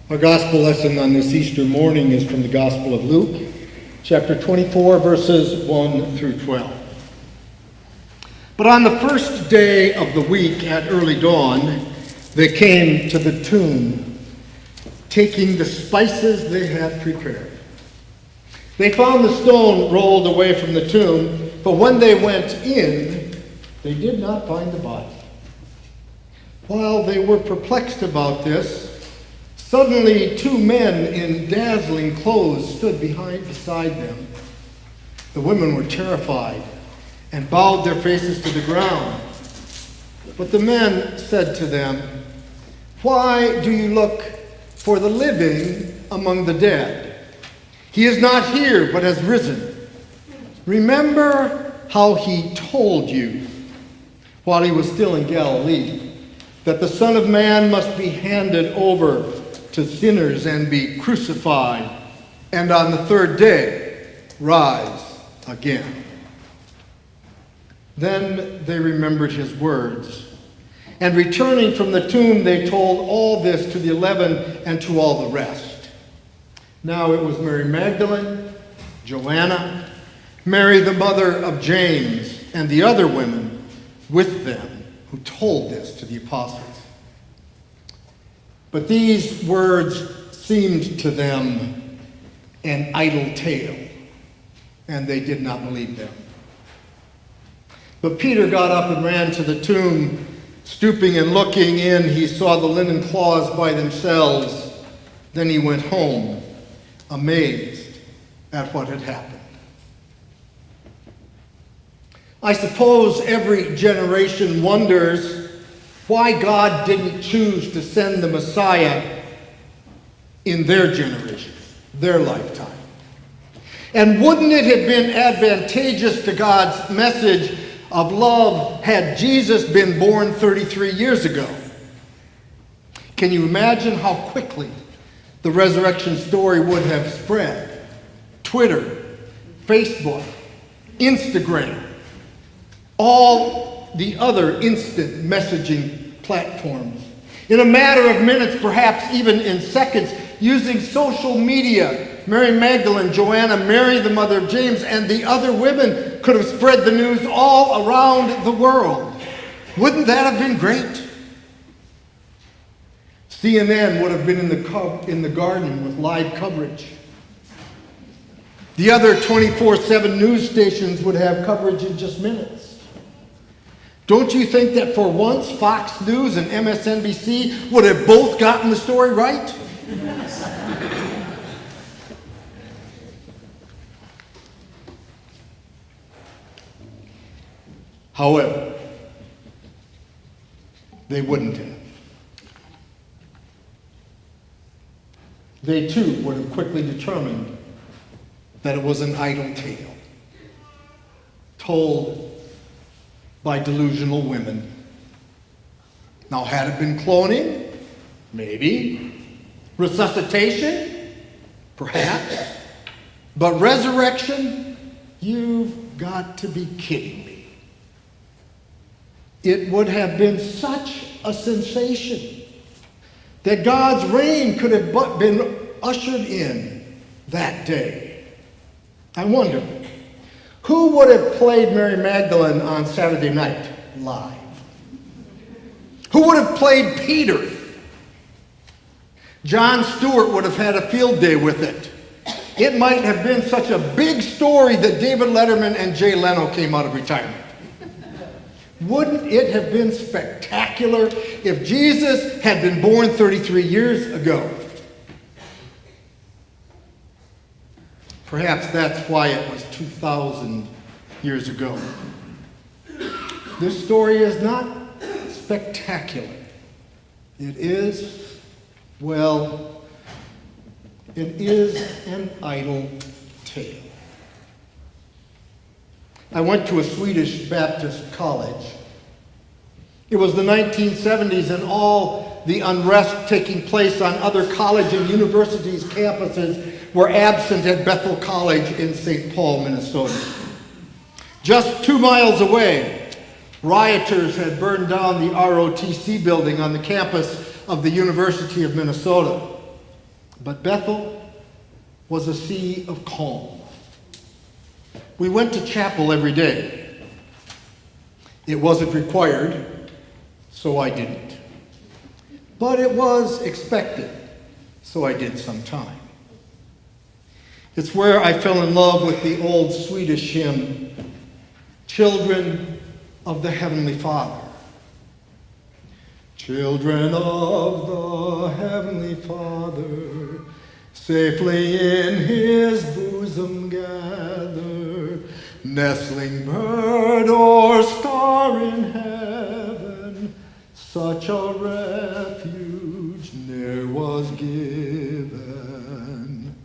Our gospel lesson on this Easter morning is from the Gospel of Luke, chapter 24, verses 1 through 12. But on the first day of the week at early dawn, they came to the tomb, taking the spices they had prepared. They found the stone rolled away from the tomb, but when they went in, they did not find the body. While they were perplexed about this, suddenly two men in dazzling clothes stood beside them. The women were terrified and bowed their faces to the ground. But the men said to them, "Why do you look for the living among the dead? He is not here, but has risen. Remember how he told you while he was still in Galilee, that the Son of Man must be handed over to sinners and be crucified, and on the third day rise again." Then they remembered his words, and returning from the tomb, they told all this to the 11 and to all the rest. Now it was Mary Magdalene, Joanna, Mary the mother of James, and the other women with them who told this to the apostles. But these words seemed to them an idle tale, and they did not believe them. But Peter got up and ran to the tomb. Stooping and looking in, he saw the linen cloths by themselves. Then he went home, amazed at what had happened. I suppose every generation wonders why God didn't choose to send the Messiah in their generation, their lifetime. And wouldn't it have been advantageous to God's message of love had Jesus been born 33 years ago? Can you imagine how quickly the resurrection story would have spread? Twitter, Facebook, Instagram, all the other instant messaging platforms. In a matter of minutes, perhaps even in seconds, using social media, Mary Magdalene, Joanna, Mary the mother of James, and the other women could have spread the news all around the world. Wouldn't that have been great? CNN would have been in the garden with live coverage. The other 24/7 news stations would have coverage in just minutes. Don't you think that for once Fox News and MSNBC would have both gotten the story right? However, they wouldn't have. They too would have quickly determined that it was an idle tale, told by delusional women. Now, had it been cloning? Maybe. Resuscitation? Perhaps. But resurrection? You've got to be kidding me. It would have been such a sensation that God's reign could have been ushered in that day. I wonder, who would have played Mary Magdalene on Saturday night live? Who would have played Peter? Jon Stewart would have had a field day with it. It might have been such a big story that David Letterman and Jay Leno came out of retirement. Wouldn't it have been spectacular if Jesus had been born 33 years ago? Perhaps that's why it was 2,000 years ago. This story is not spectacular. It is, well, it is an idle tale. I went to a Swedish Baptist college. It was the 1970s, and all the unrest taking place on other college and universities' campuses were absent at Bethel College in St. Paul, Minnesota. Just 2 miles away, rioters had burned down the ROTC building on the campus of the University of Minnesota. But Bethel was a sea of calm. We went to chapel every day. It wasn't required, so I didn't. But it was expected, so I did sometime. It's where I fell in love with the old Swedish hymn, Children of the Heavenly Father. Children of the Heavenly Father, safely in his bosom gather, nestling bird or star in heaven, such a refuge ne'er was given.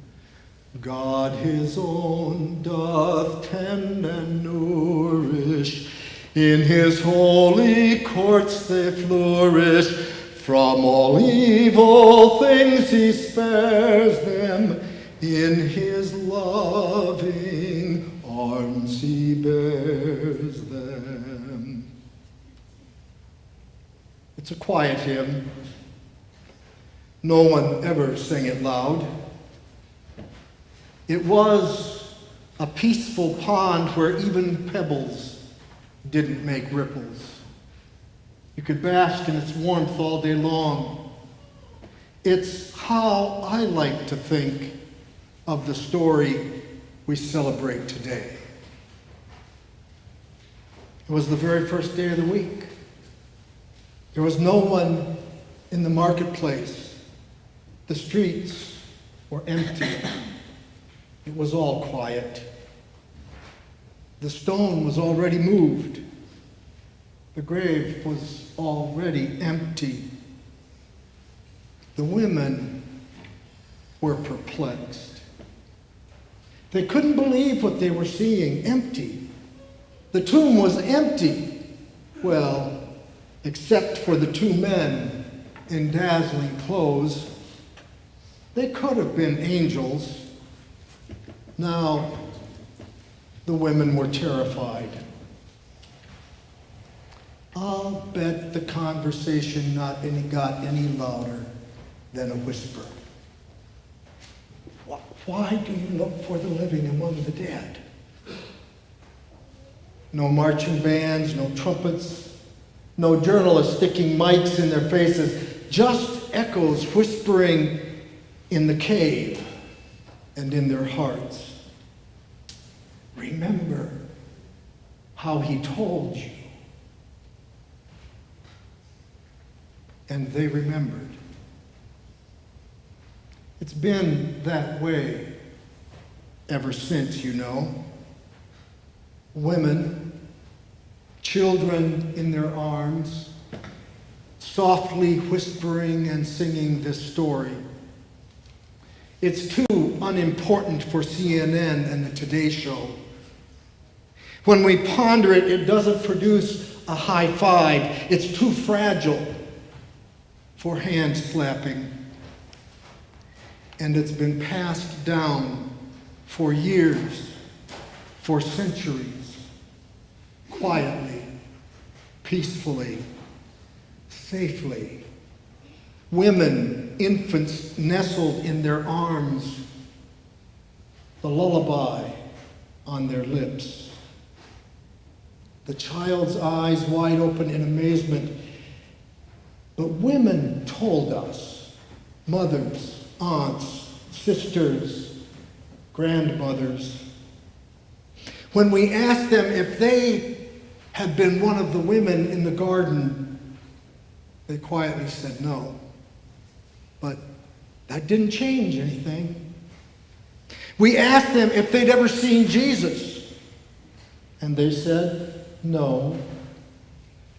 God his own doth tend and nourish, in his holy courts they flourish. From all evil things he spares them, in his loving arms he bears them. It's a quiet hymn. No one ever sang it loud. It was a peaceful pond where even pebbles didn't make ripples. You could bask in its warmth all day long. It's how I like to think of the story we celebrate today. It was the very first day of the week. There was no one in the marketplace. The streets were empty. It was all quiet. The stone was already moved. The grave was already empty. The women were perplexed. They couldn't believe what they were seeing, empty. The tomb was empty. Well, except for the two men in dazzling clothes. They could have been angels. Now, the women were terrified. I'll bet the conversation got any louder than a whisper. Why do you look for the living among the dead? No marching bands, no trumpets, no journalists sticking mics in their faces, just echoes whispering in the cave and in their hearts. Remember how he told you. And they remembered. It's been that way ever since, you know. Women, children in their arms, softly whispering and singing this story. It's too unimportant for CNN and the Today Show. When we ponder it, it doesn't produce a high five. It's too fragile for hand slapping. And it's been passed down for years, for centuries, quietly, peacefully, safely. Women, infants nestled in their arms, the lullaby on their lips. The child's eyes wide open in amazement. But women told us, mothers, aunts, sisters, grandmothers, when we asked them if they had been one of the women in the garden, they quietly said no. But that didn't change anything. We asked them if they'd ever seen Jesus, and they said no.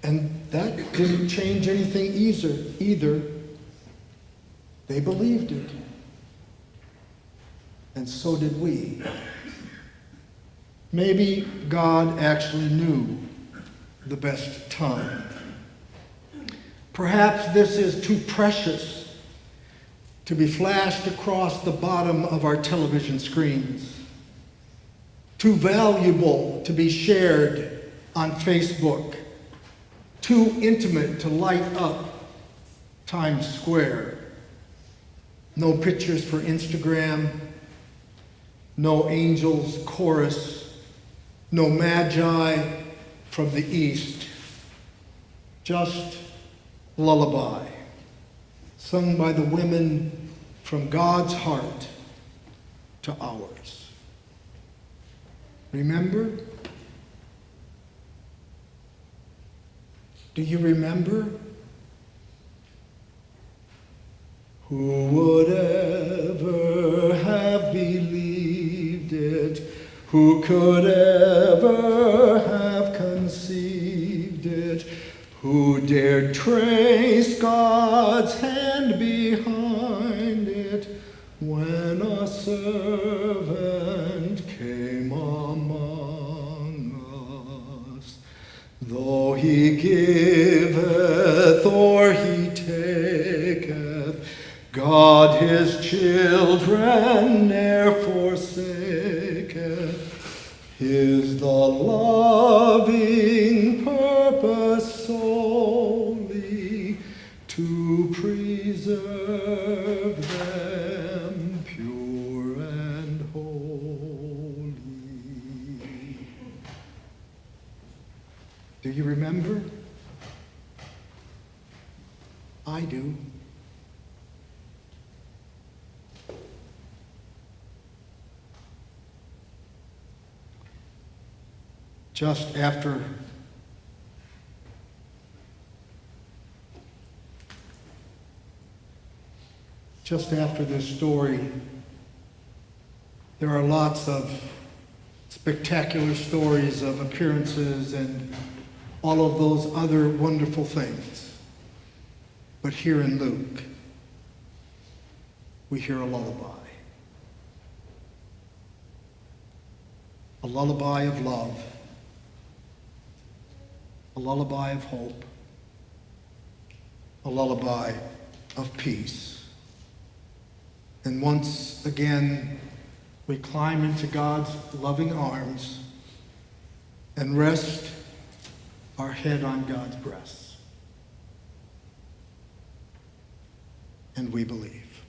And that didn't change anything either. They believed it. And so did we. Maybe God actually knew the best time. Perhaps this is too precious to be flashed across the bottom of our television screens. Too valuable to be shared on Facebook. Too intimate to light up Times Square. No pictures for Instagram, no angels chorus, no magi from the east, just lullaby, sung by the women from God's heart to ours. Remember? Do you remember? Who would ever have believed it? Who could ever have conceived it? Who dared trace God's hand behind it when a servant came among us? Though he giveth or he taketh, God his children ne'er forsaketh. Is the loving purpose solely to preserve them pure and holy. Do you remember? I do. Just after this story, there are lots of spectacular stories of appearances and all of those other wonderful things. But here in Luke, we hear a lullaby. A lullaby of love. A lullaby of hope, a lullaby of peace. And once again, we climb into God's loving arms and rest our head on God's breast. And we believe.